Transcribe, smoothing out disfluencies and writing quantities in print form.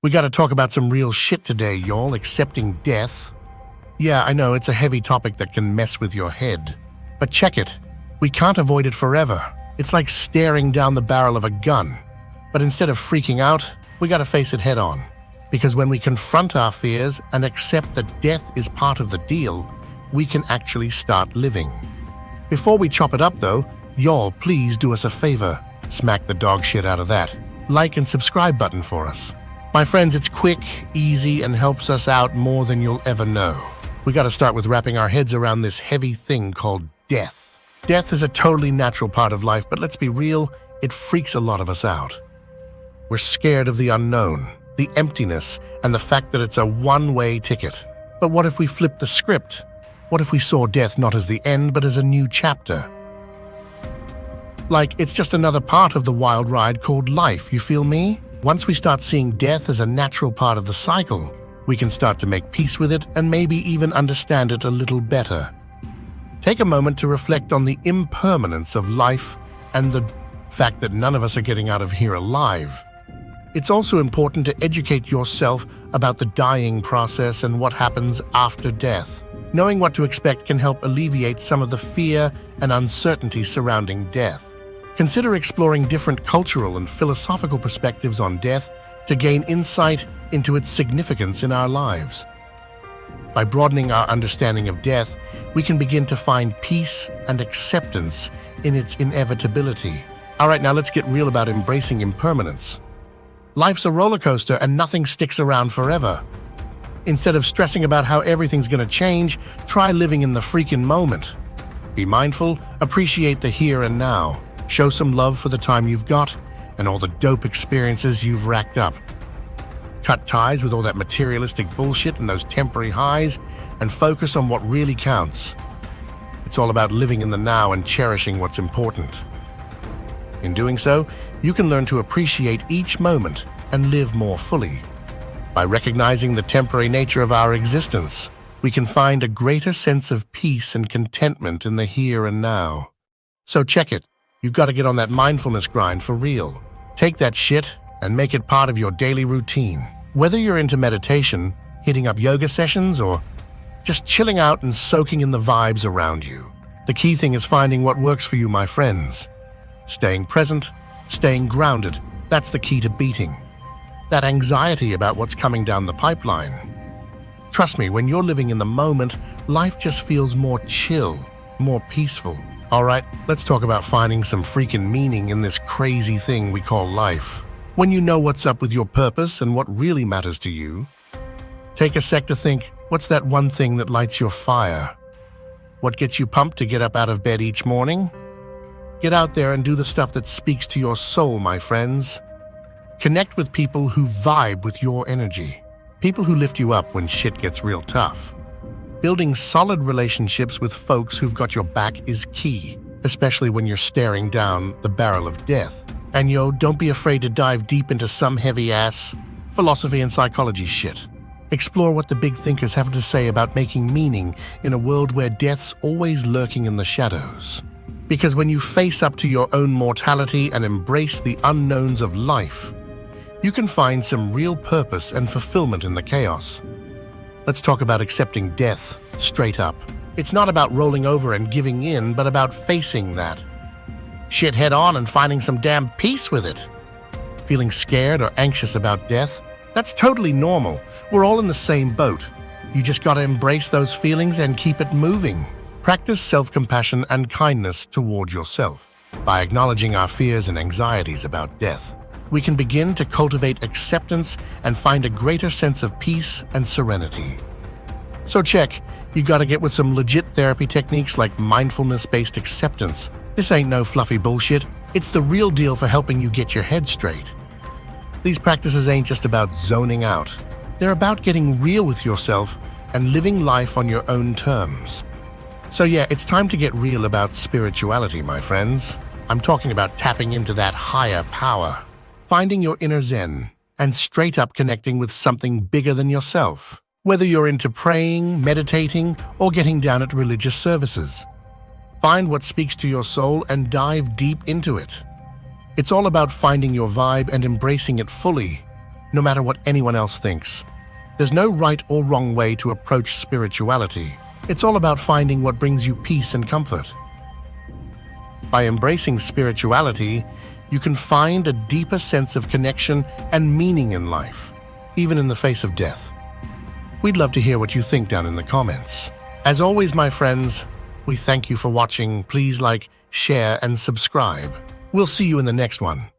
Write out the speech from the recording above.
We gotta talk about some real shit today, y'all. Accepting death. Yeah, I know, it's a heavy topic that can mess with your head. But check it. We can't avoid it forever. It's like staring down the barrel of a gun. But instead of freaking out, we gotta face it head on. Because when we confront our fears and accept that death is part of the deal, we can actually start living. Before we chop it up though, y'all please do us a favor. Smack the dog shit out of that like and subscribe button for us. My friends, it's quick, easy, and helps us out more than you'll ever know. We gotta start with wrapping our heads around this heavy thing called death. Death is a totally natural part of life, but let's be real, it freaks a lot of us out. We're scared of the unknown, the emptiness, and the fact that it's a one-way ticket. But what if we flipped the script? What if we saw death not as the end, but as a new chapter? Like, it's just another part of the wild ride called life, you feel me? Once we start seeing death as a natural part of the cycle, we can start to make peace with it and maybe even understand it a little better. Take a moment to reflect on the impermanence of life and the fact that none of us are getting out of here alive. It's also important to educate yourself about the dying process and what happens after death. Knowing what to expect can help alleviate some of the fear and uncertainty surrounding death. Consider exploring different cultural and philosophical perspectives on death to gain insight into its significance in our lives. By broadening our understanding of death, we can begin to find peace and acceptance in its inevitability. All right, now let's get real about embracing impermanence. Life's a roller coaster and nothing sticks around forever. Instead of stressing about how everything's gonna change, try living in the freaking moment. Be mindful, appreciate the here and now. Show some love for the time you've got and all the dope experiences you've racked up. Cut ties with all that materialistic bullshit and those temporary highs and focus on what really counts. It's all about living in the now and cherishing what's important. In doing so, you can learn to appreciate each moment and live more fully. By recognizing the temporary nature of our existence, we can find a greater sense of peace and contentment in the here and now. So check it. You've got to get on that mindfulness grind for real. Take that shit and make it part of your daily routine. Whether you're into meditation, hitting up yoga sessions, or just chilling out and soaking in the vibes around you. The key thing is finding what works for you, my friends. Staying present, staying grounded, that's the key to beating that anxiety about what's coming down the pipeline. Trust me, when you're living in the moment, life just feels more chill, more peaceful. All right, let's talk about finding some freaking meaning in this crazy thing we call life. When you know what's up with your purpose and what really matters to you, take a sec to think, what's that one thing that lights your fire? What gets you pumped to get up out of bed each morning? Get out there and do the stuff that speaks to your soul, my friends. Connect with people who vibe with your energy. People who lift you up when shit gets real tough. Building solid relationships with folks who've got your back is key, especially when you're staring down the barrel of death. And don't be afraid to dive deep into some heavy-ass philosophy and psychology shit. Explore what the big thinkers have to say about making meaning in a world where death's always lurking in the shadows. Because when you face up to your own mortality and embrace the unknowns of life, you can find some real purpose and fulfillment in the chaos. Let's talk about accepting death straight up. It's not about rolling over and giving in, but about facing that shit head on and finding some damn peace with it. Feeling scared or anxious about death? That's totally normal. We're all in the same boat. You just gotta embrace those feelings and keep it moving. Practice self-compassion and kindness toward yourself. By acknowledging our fears and anxieties about death, we can begin to cultivate acceptance and find a greater sense of peace and serenity. So check, you gotta get with some legit therapy techniques like mindfulness-based acceptance. This ain't no fluffy bullshit. It's the real deal for helping you get your head straight. These practices ain't just about zoning out. They're about getting real with yourself and living life on your own terms. So yeah, it's time to get real about spirituality, my friends. I'm talking about tapping into that higher power. Finding your inner zen, and straight up connecting with something bigger than yourself. Whether you're into praying, meditating, or getting down at religious services. Find what speaks to your soul and dive deep into it. It's all about finding your vibe and embracing it fully, no matter what anyone else thinks. There's no right or wrong way to approach spirituality. It's all about finding what brings you peace and comfort. By embracing spirituality, you can find a deeper sense of connection and meaning in life, even in the face of death. We'd love to hear what you think down in the comments. As always, my friends, we thank you for watching. Please like, share, and subscribe. We'll see you in the next one.